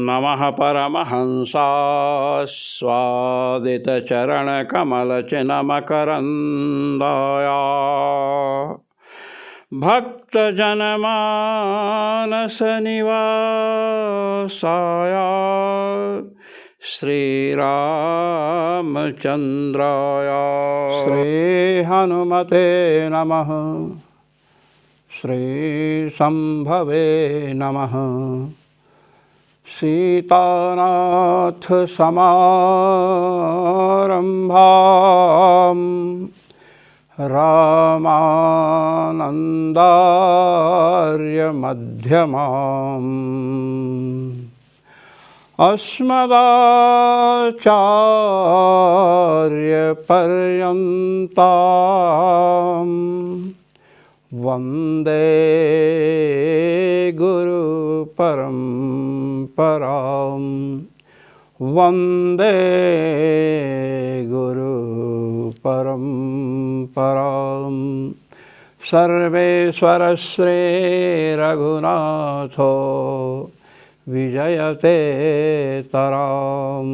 नमः परमहंसास्वादितचरणकमलचिन्मकरन्दाय भक्तजनमानसनिवासाय श्रीरामचन्द्राय श्रीहनुमते नमः। श्रीशम्भवे नमः। सीतानाथसमारम्भां रामानन्दार्यमध्यमाम् अस्मदाचार्यपर्यन्तां वन्दे गुरुपरम्परां वन्दे गुरुपरम्परां। सर्वेश्वर श्रीरघुनाथो विजयते तराम्।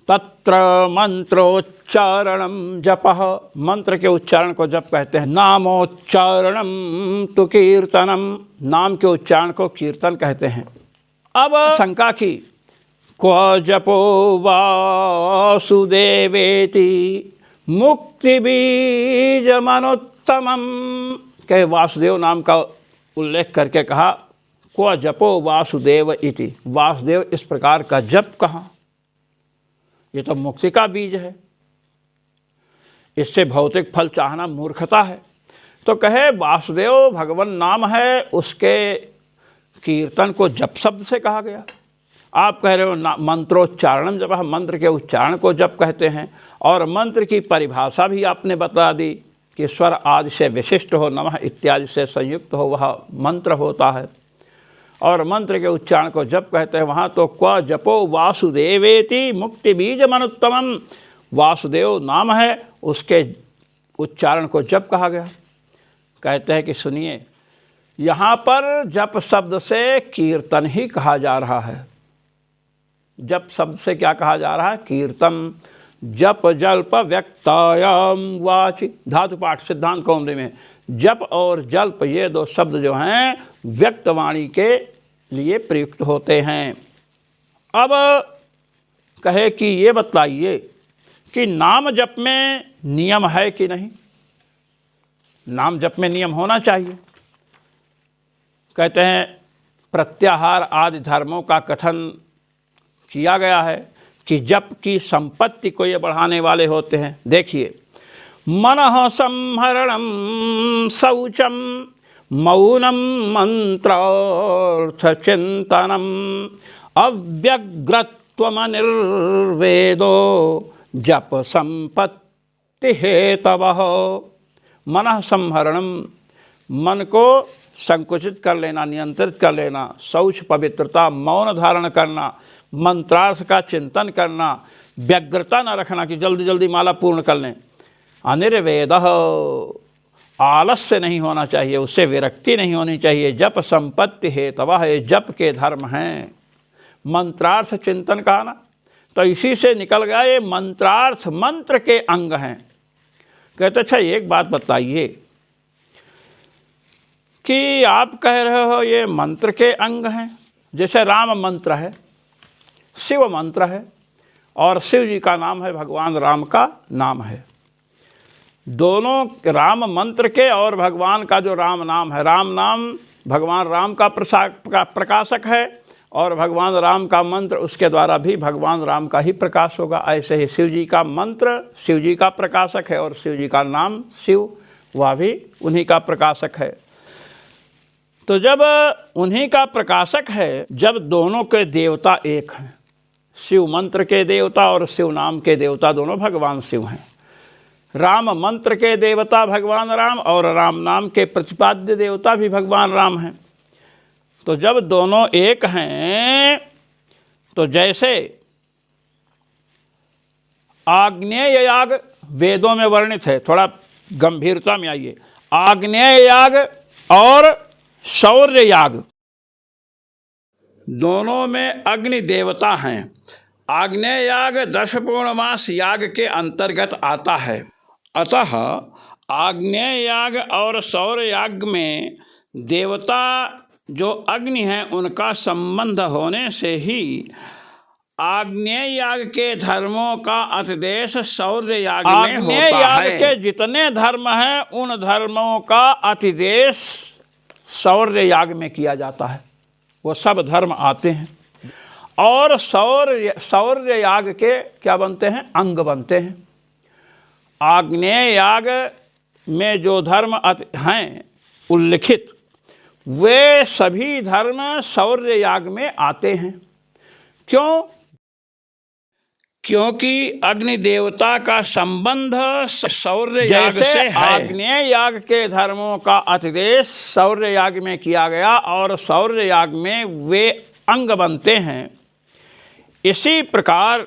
तत्र मंत्रोच्चारणम जपः, मंत्र के उच्चारण को जप कहते हैं। नामोच्चारणम तु कीर्तनम, नाम के उच्चारण को कीर्तन कहते हैं। अब शंका की, क्व जपो वासुदेवेति मुक्ति बीजमनुत्तमम, के वासुदेव नाम का उल्लेख करके कहा क्व जपो वासुदेव इति, वासुदेव इस प्रकार का जप कहाँ, ये तो मुक्ति का बीज है, इससे भौतिक फल चाहना मूर्खता है। तो कहे वासुदेव भगवान नाम है, उसके कीर्तन को जप शब्द से कहा गया। आप कह रहे हो मंत्रोच्चारणम जप, मंत्र के उच्चारण को जप कहते हैं। और मंत्र की परिभाषा भी आपने बता दी कि स्वर आदि से विशिष्ट हो, नमः इत्यादि से संयुक्त हो, वह मंत्र होता है। और मंत्र के उच्चारण को जप कहते हैं। वहाँ तो क्व जपो वासुदेवेति मुक्ति बीजमनुत्तमम, वासुदेव नाम है, उसके उच्चारण को जप कहा गया। कहते हैं कि सुनिए, यहाँ पर जप शब्द से कीर्तन ही कहा जा रहा है। जप शब्द से क्या कहा जा रहा है? कीर्तन। जप जल्प व्यक्तायाम वाचि, धातु पाठ सिद्धांत कौमुदी में जप और जल्प ये दो शब्द जो हैं व्यक्त वाणी के लिए प्रयुक्त होते हैं। अब कहे कि ये बताइए कि नाम जप में नियम है कि नहीं? नाम जप में नियम होना चाहिए। कहते हैं प्रत्याहार आदि धर्मों का कथन किया गया है कि जप की संपत्ति को ये बढ़ाने वाले होते हैं। देखिए, मनः संहरणम शौचम मौनम मंत्रार्थ चिंतनम अव्यग्रत्वमनिर्वेदो जप संपत्ति हेतवः। मनः संहरणम, मन को संकुचित कर लेना, नियंत्रित कर लेना, शौच पवित्रता, मौन धारण करना, मंत्रार्थ का चिंतन करना, व्यग्रता न रखना कि जल्दी जल्दी माला पूर्ण कर लें। अनिर्वेद, आलस्य नहीं होना चाहिए, उससे विरक्ति नहीं होनी चाहिए। जप संपत्ति हेतवः, ये जप के धर्म हैं। मंत्रार्थ चिंतन कहा ना, तो इसी से निकल गया ये मंत्रार्थ मंत्र के अंग हैं। कहते अच्छा एक बात बताइए कि आप कह रहे हो ये मंत्र के अंग हैं, जैसे राम मंत्र है, शिव मंत्र है, और शिव जी का नाम है, भगवान राम का नाम है। दोनों राम मंत्र के और भगवान का जो राम नाम है, राम नाम भगवान राम का प्रकाशक है, और भगवान राम का मंत्र उसके द्वारा भी भगवान राम का ही प्रकाश होगा। ऐसे ही शिव जी का मंत्र शिव जी का प्रकाशक है, और शिव जी का नाम शिव, वह भी उन्हीं का प्रकाशक है। तो जब उन्हीं का प्रकाशक है, जब दोनों के देवता एक हैं, शिव मंत्र के देवता और शिव नाम के देवता दोनों भगवान शिव हैं। राम मंत्र के देवता भगवान राम और राम नाम के प्रतिपाद्य देवता भी भगवान राम हैं। तो जब दोनों एक हैं, तो जैसे आग्नेय याग वेदों में वर्णित है, थोड़ा गंभीरता में आइए, आग्नेय याग और शौर्य याग दोनों में अग्नि देवता हैं। आग्नेय याग 10 पूर्णमास याग के अंतर्गत आता है। अतः आग्नेय याग और सौर याग में देवता जो अग्नि है उनका संबंध होने से ही आग्नेय याग के धर्मों का अतिदेश सौर याग में होता है। आग्नेय याग के जितने धर्म हैं उन धर्मों का अतिदेश सौर याग में किया जाता है। वो सब धर्म आते हैं और सौर याग के क्या बनते हैं? अंग बनते हैं। आग्नेय याग में जो धर्म हैं उल्लिखित, वे सभी धर्म सौर याग में आते हैं। क्यों? क्योंकि अग्नि देवता का संबंध सौर याग से है। आग्नेय याग के धर्मों का अतिदेश सौर याग में किया गया और सौर याग में वे अंग बनते हैं। इसी प्रकार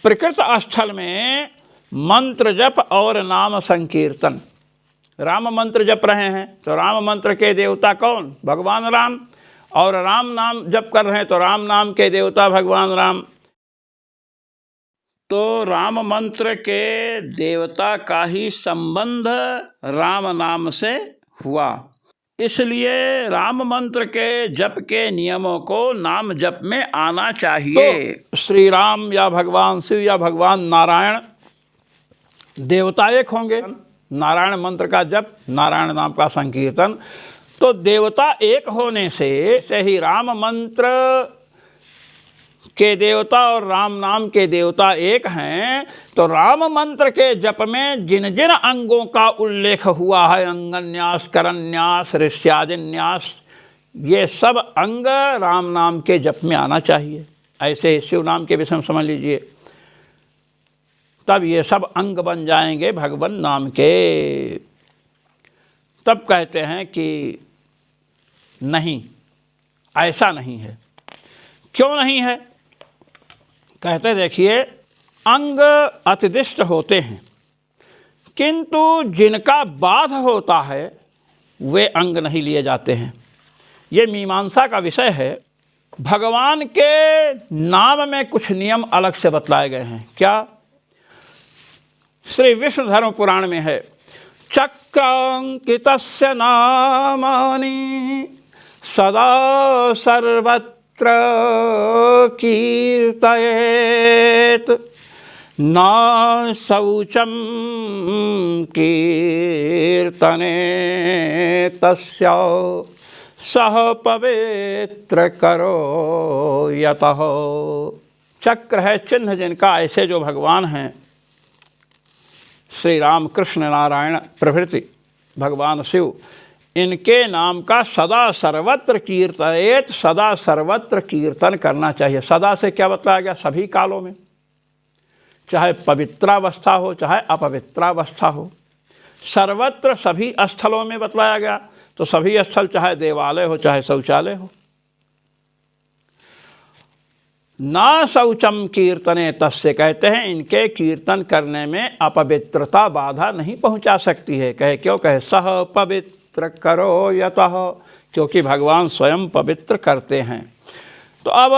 प्रकृत स्थल में मंत्र जप और नाम संकीर्तन, राम मंत्र जप रहे हैं तो राम मंत्र के देवता कौन? भगवान राम। और राम नाम जप कर रहे हैं तो राम नाम के देवता भगवान राम। तो राम मंत्र के देवता का ही संबंध राम नाम से हुआ। इसलिए राम मंत्र के जप के नियमों को नाम जप में आना चाहिए। तो श्री राम या भगवान शिव या भगवान नारायण देवता एक होंगे। नारायण मंत्र का जप, नारायण नाम का संकीर्तन, तो देवता एक होने से ही राम मंत्र के देवता और राम नाम के देवता एक हैं। तो राम मंत्र के जप में जिन जिन अंगों का उल्लेख हुआ है, अंगन्यास, करन्यास, ऋष्यादिन्यास, ये सब अंग राम नाम के जप में आना चाहिए। ऐसे शिव नाम के विषय में समझ लीजिए, तब ये सब अंग बन जाएंगे भगवान नाम के। तब कहते हैं कि नहीं, ऐसा नहीं है। क्यों नहीं है? कहते देखिए, अंग अतिदिष्ट होते हैं किंतु जिनका बाध होता है वे अंग नहीं लिए जाते हैं। ये मीमांसा का विषय है। भगवान के नाम में कुछ नियम अलग से बतलाए गए हैं। क्या? श्री विष्णु धर्म पुराण में है, चक्रांकितस्य नामानि सदा सर्वत्र कीर्तयेत् न शौचं कीर्तने तस्य सह पवित्र करो यतः। चक्र है चिन्ह जिनका, ऐसे जो भगवान हैं श्री राम, कृष्ण, नारायण प्रभृति भगवान शिव, इनके नाम का सदा सर्वत्र कीर्तयेत, सदा सर्वत्र कीर्तन करना चाहिए। सदा से क्या बतलाया गया? सभी कालों में, चाहे पवित्रावस्था हो चाहे अपवित्रावस्था हो, सर्वत्र सभी स्थलों में बतलाया गया। तो सभी स्थल चाहे देवालय हो चाहे शौचालय हो। ना शौचम कीर्तने तस्य, कहते हैं इनके कीर्तन करने में अपवित्रता बाधा नहीं पहुंचा सकती है। कहे क्यों? कहे सह पवित्र करो यतः, क्योंकि भगवान स्वयं पवित्र करते हैं। तो अब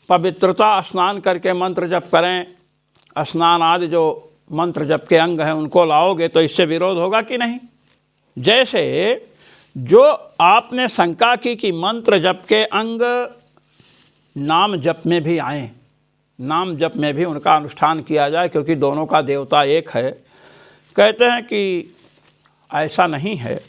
पवित्रता, स्नान करके मंत्र जप करें, स्नान आदि जो मंत्र जप के अंग हैं उनको लाओगे तो इससे विरोध होगा कि नहीं? जैसे जो आपने शंका की कि मंत्र जप के अंग नाम जप में भी आए, नाम जप में भी उनका अनुष्ठान किया जाए क्योंकि दोनों का देवता एक है। कहते हैं कि ऐसा नहीं है।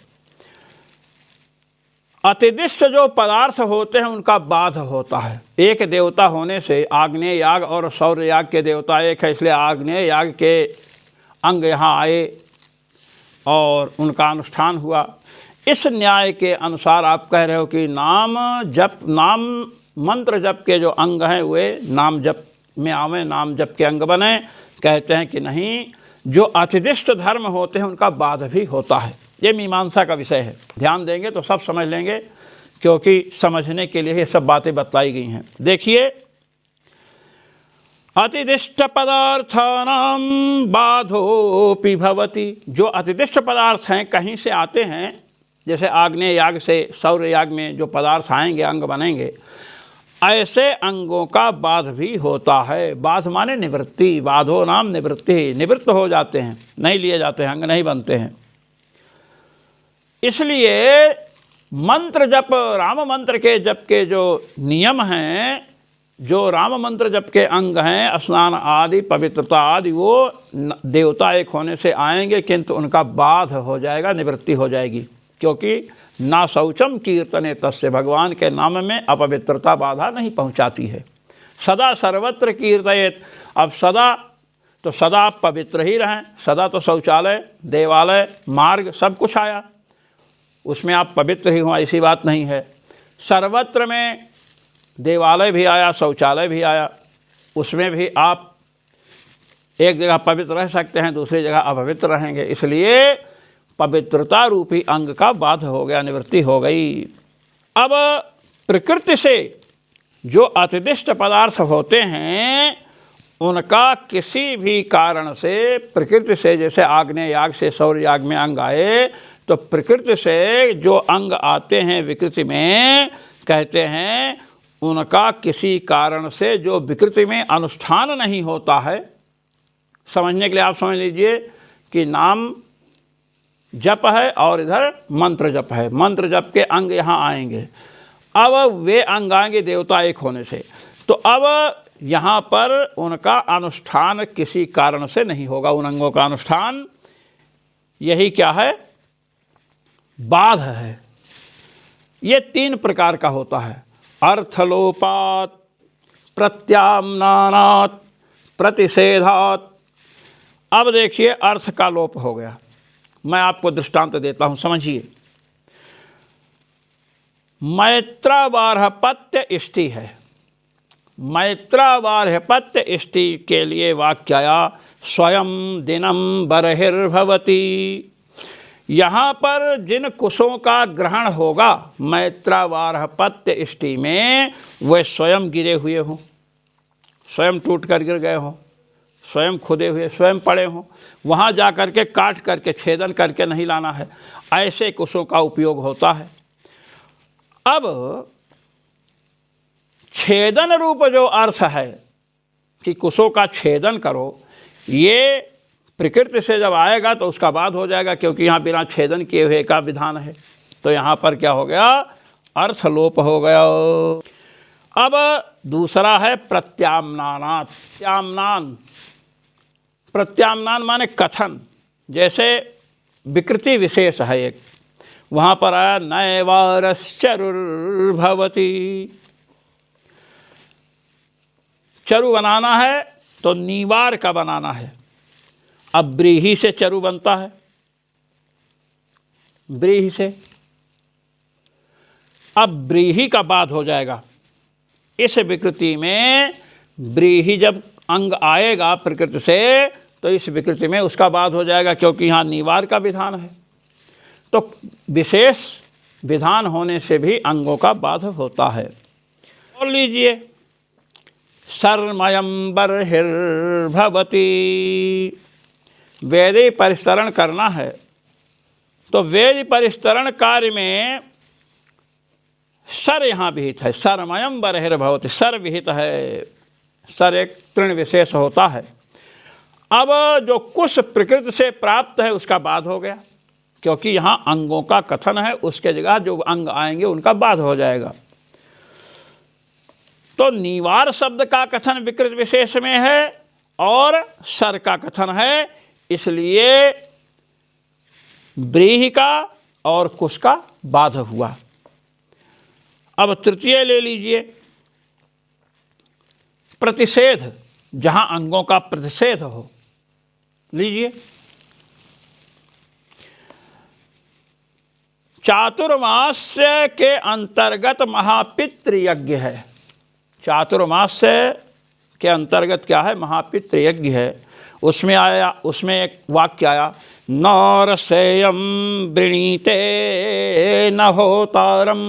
अतिदिष्ट जो पदार्थ होते हैं उनका बाध होता है। एक देवता होने से आग्नेय याग और सौर याग के देवता एक है, इसलिए आग्नेय याग के अंग यहाँ आए और उनका अनुष्ठान हुआ। इस न्याय के अनुसार आप कह रहे हो कि नाम जप, नाम मंत्र जप के जो अंग हैं वे नाम जप में आवे, नाम जप के अंग बने। कहते हैं कि नहीं, जो अतिदिष्ट धर्म होते हैं उनका बाध भी होता है। ये मीमांसा का विषय है। ध्यान देंगे तो सब समझ लेंगे, क्योंकि समझने के लिए ये सब बातें बतलाई गई हैं। देखिए, अतिदिष्ट पदार्थानां बाधोपि भवति। जो अतिदिष्ट पदार्थ हैं, कहीं से आते हैं जैसे आग्नेय याग से सौर याग में जो पदार्थ आएंगे, अंग बनेंगे, ऐसे अंगों का बाध भी होता है। बाध माने निवृत्ति, बाधो नाम निवृत्ति, निवृत्त हो जाते हैं, नहीं लिए जाते हैं, अंग नहीं बनते हैं। इसलिए मंत्र जप, राम मंत्र के जप के जो नियम हैं, जो राम मंत्र जप के अंग हैं, स्नान आदि, पवित्रता आदि, वो देवता एक होने से आएंगे, किंतु उनका बाध हो जाएगा, निवृत्ति हो जाएगी। क्योंकि ना शौचम कीर्तने तस्य, भगवान के नाम में अपवित्रता बाधा नहीं पहुंचाती है। सदा सर्वत्र कीर्तयेत, अब सदा तो सदा आप पवित्र ही रहें, सदा तो शौचालय, देवालय, मार्ग सब कुछ आया, उसमें आप पवित्र ही हों ऐसी बात नहीं है। सर्वत्र में देवालय भी आया, शौचालय भी आया, उसमें भी आप एक जगह पवित्र रह सकते हैं, दूसरी जगह अपवित्र रहेंगे। इसलिए पवित्रता रूपी अंग का बाध हो गया, निवृत्ति हो गई। अब प्रकृति से जो अतिदिष्ट पदार्थ होते हैं, उनका किसी भी कारण से, प्रकृति से, जैसे आग्नेय याग से सौर याग में अंग आए, तो प्रकृति से जो अंग आते हैं विकृति में, कहते हैं उनका किसी कारण से जो विकृति में अनुष्ठान नहीं होता है। समझने के लिए आप समझ लीजिए कि नाम जप है और इधर मंत्र जप है, मंत्र जप के अंग यहाँ आएंगे। अब वे अंग आएंगे देवता एक होने से, तो अब यहाँ पर उनका अनुष्ठान किसी कारण से नहीं होगा। उन अंगों का अनुष्ठान यही क्या है, बाध है। ये 3 प्रकार का होता है, अर्थलोपात, प्रत्याम्नानात्, प्रतिषेधात्। अब देखिए अर्थ का लोप हो गया। मैं आपको दृष्टांत देता हूँ, समझिए। मैत्रावार्हपत्य इष्टि है, मैत्रावार्हपत्य इष्टि के लिए वाक्य आया स्वयं दिनम बर्हिर्भवति। यहाँ पर जिन कुशों का ग्रहण होगा मैत्रावार्हपत्य इष्टि में, वे स्वयं गिरे हुए हों, स्वयं टूट कर गिर गए हों, स्वयं खुदे हुए, स्वयं पड़े हों, वहाँ जा कर के काट करके छेदन करके नहीं लाना है, ऐसे कुशों का उपयोग होता है। अब छेदन रूप जो अर्थ है कि कुशों का छेदन करो, ये प्रकृति से जब आएगा तो उसका बाद हो जाएगा, क्योंकि यहाँ बिना छेदन किए हुए का विधान है। तो यहाँ पर क्या हो गया, अर्थ लोप हो गया। अब दूसरा है प्रत्याम्नानात्। प्रत्याम्नान, प्रत्याम्नान माने कथन, जैसे विकृति विशेष है एक, वहाँ पर आया नैवारश्चरुर्भवति। चरु बनाना है तो नीवार का बनाना है। अब व्रीहि से चरु बनता है, व्रीहि से, अब व्रीहि का बाध हो जाएगा। इस विकृति में व्रीहि जब अंग आएगा प्रकृति से, तो इस विकृति में उसका बाध हो जाएगा, क्योंकि यहाँ निवार का विधान है। तो विशेष विधान होने से भी अंगों का बाध होता है। और लीजिए सर्मयं बर्हिर्भवति, वेदी परिस्तरण करना है, तो वेदी परिस्तरण कार्य में सर यहाँ विहित है, सर्मयं बर्हिर्भवति, सर विहित है, सर एक तृण विशेष होता है। अब जो कुश प्रकृति से प्राप्त है उसका बाध हो गया, क्योंकि यहाँ अंगों का कथन है, उसके जगह जो अंग आएंगे उनका बाध हो जाएगा। तो निवार शब्द का कथन विकृत विशेष में है और सर का कथन है, इसलिए व्रीहि का और कुश का बाध हुआ। अब तृतीय ले लीजिए प्रतिषेध, जहां अंगों का प्रतिषेध हो। लीजिए चातुर्मास्य के अंतर्गत महापितृ यज्ञ है। चातुर्मास्य के अंतर्गत क्या है, महापितृ यज्ञ है। उसमें आया, उसमें एक वाक्य आया नौरसेयम वृणीते न होतारम,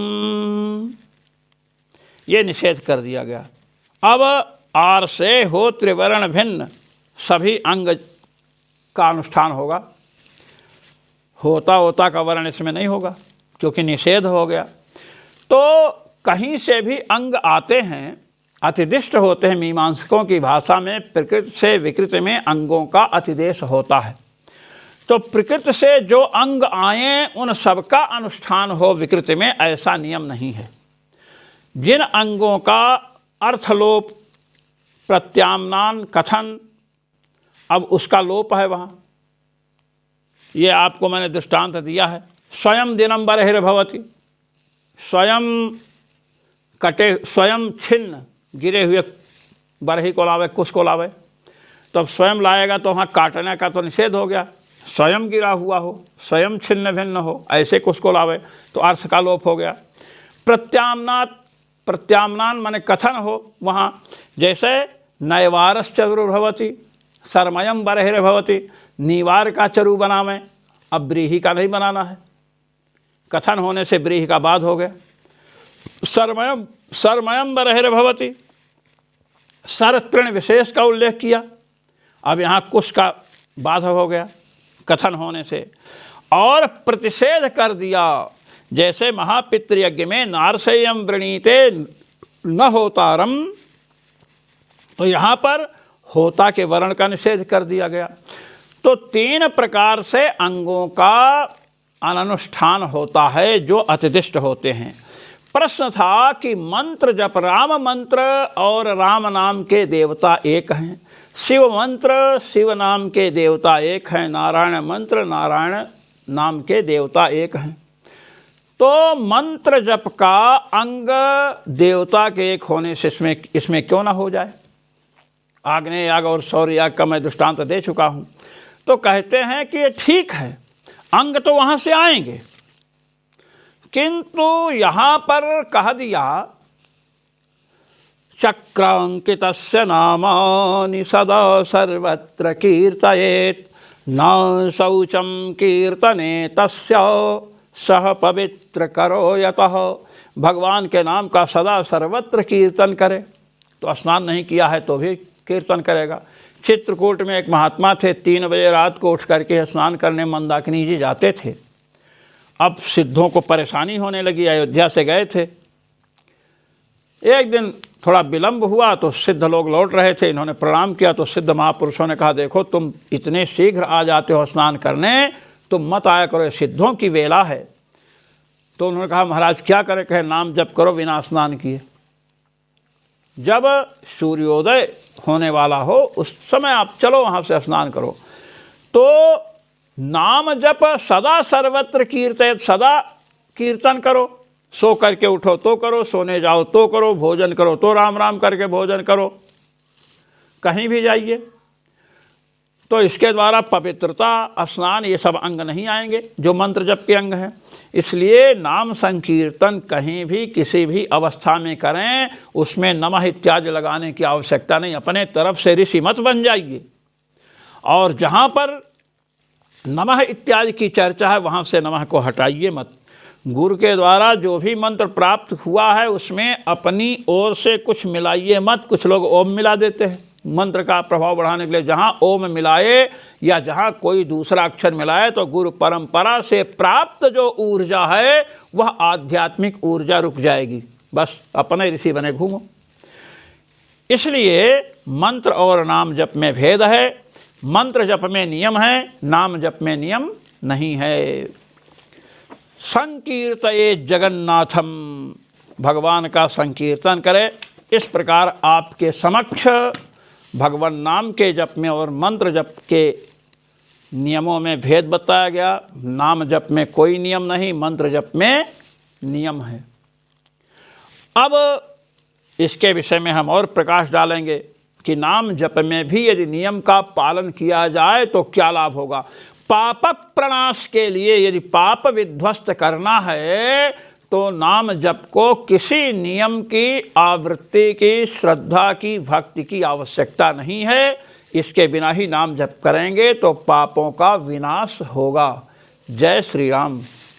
ये निषेध कर दिया गया। अब आर से हो त्रिवर्ण भिन्न सभी अंग का अनुष्ठान होगा, होता का वर्ण इसमें नहीं होगा, क्योंकि निषेध हो गया। तो कहीं से भी अंग आते हैं, अतिदिष्ट होते हैं। मीमांसकों की भाषा में प्रकृति से विकृति में अंगों का अतिदेश होता है। तो प्रकृति से जो अंग आए उन सबका अनुष्ठान हो विकृति में, ऐसा नियम नहीं है। जिन अंगों का अर्थलोप, प्रत्याम्नान, कथन, अब उसका लोप है वहाँ, ये आपको मैंने दृष्टांत दिया है। स्वयं दिनम बर्हिर्भवति, स्वयं कटे, स्वयं छिन्न गिरे हुए बरही को लावे, कुश को लावे। तो अब स्वयं लाएगा तो वहाँ काटने का तो निषेध हो गया। स्वयं गिरा हुआ हो, स्वयं छिन्न भिन्न हो, ऐसे कुश को लावे तो अर्थ का लोप हो गया। प्रत्याम्नात, प्रत्याम्नान माने कथन हो वहाँ, जैसे नैवारस चरु भवति, सरमयम बर्हिर्भवति, नीवार का चरु बनावे, अब व्रीहि का नहीं बनाना है, कथन होने से व्रीहि का बाद हो गया। सरमयम, सरमयम बर्हिर्भवति, सर तृण विशेष का उल्लेख किया, अब यहाँ कुश का बाध हो गया कथन होने से। और प्रतिषेध कर दिया, जैसे महापितृयज्ञ में नारसेयम वृणीते न होतारम, तो यहाँ पर होता के वर्ण का निषेध कर दिया गया। तो 3 प्रकार से अंगों का अनुष्ठान होता है जो अतिदिष्ट होते हैं। प्रश्न था कि मंत्र जप, राम मंत्र और राम नाम के देवता एक हैं, शिव मंत्र शिव नाम के देवता एक हैं, नारायण मंत्र नारायण नाम के देवता एक हैं। तो मंत्र जप का अंग देवता के एक होने से इसमें क्यों ना हो जाए। आग्नेय याग और सौर याग का मैं दृष्टांत दे चुका हूँ। तो कहते हैं कि ये ठीक है, अंग तो वहाँ से आएंगे, किंतु यहाँ पर कह दिया चक्रांकितस्य नामानि सदा सर्वत्र कीर्तयेत्, न शौचं कीर्तने तस्य सह पवित्र करो यतः। भगवान के नाम का सदा सर्वत्र कीर्तन करे, तो स्नान नहीं किया है तो भी कीर्तन करेगा। चित्रकूट में एक महात्मा थे, 3 बजे रात को उठ करके स्नान करने मंदाकिनी जी जाते थे। अब सिद्धों को परेशानी होने लगी, अयोध्या से गए थे। एक दिन थोड़ा विलंब हुआ तो सिद्ध लोग लौट रहे थे, इन्होंने प्रणाम किया तो सिद्ध महापुरुषों ने कहा, देखो तुम इतने शीघ्र आ जाते हो स्नान करने, तुम मत आया करो, सिद्धों की वेला है। तो उन्होंने कहा, महाराज क्या करें? कहे, नाम जप करो बिना स्नान किए। जब सूर्योदय होने वाला हो उस समय आप चलो वहाँ से स्नान करो। तो नाम जप सदा सर्वत्र कीर्तन, सदा कीर्तन करो। सो करके उठो तो करो, सोने जाओ तो करो, भोजन करो तो राम राम करके भोजन करो, कहीं भी जाइए। तो इसके द्वारा पवित्रता, स्नान, ये सब अंग नहीं आएंगे जो मंत्र जप के अंग हैं। इसलिए नाम संकीर्तन कहीं भी किसी भी अवस्था में करें, उसमें नमः इत्यादि लगाने की आवश्यकता नहीं। अपने तरफ से ऋषि मत बन जाइए, और जहाँ पर नमः इत्यादि की चर्चा है वहाँ से नमः को हटाइए मत। गुरु के द्वारा जो भी मंत्र प्राप्त हुआ है उसमें अपनी ओर से कुछ मिलाइए मत। कुछ लोग ओम मिला देते हैं मंत्र का प्रभाव बढ़ाने के लिए। जहाँ ओम मिलाए या जहाँ कोई दूसरा अक्षर मिलाए तो गुरु परंपरा से प्राप्त जो ऊर्जा है वह आध्यात्मिक ऊर्जा रुक जाएगी, बस अपने ऋषि बने घूमो। इसलिए मंत्र और नाम जप में भेद है। मंत्र जप में नियम है, नाम जप में नियम नहीं है। संकीर्तये जगन्नाथम, भगवान का संकीर्तन करे। इस प्रकार आपके समक्ष भगवान नाम के जप में और मंत्र जप के नियमों में भेद बताया गया। नाम जप में कोई नियम नहीं, मंत्र जप में नियम है। अब इसके विषय में हम और प्रकाश डालेंगे कि नाम जप में भी यदि नियम का पालन किया जाए तो क्या लाभ होगा। पाप प्रणाश के लिए यदि पाप विध्वस्त करना है तो नाम जप को किसी नियम की, आवृत्ति की, श्रद्धा की, भक्ति की आवश्यकता नहीं है। इसके बिना ही नाम जप करेंगे तो पापों का विनाश होगा। जय श्री राम।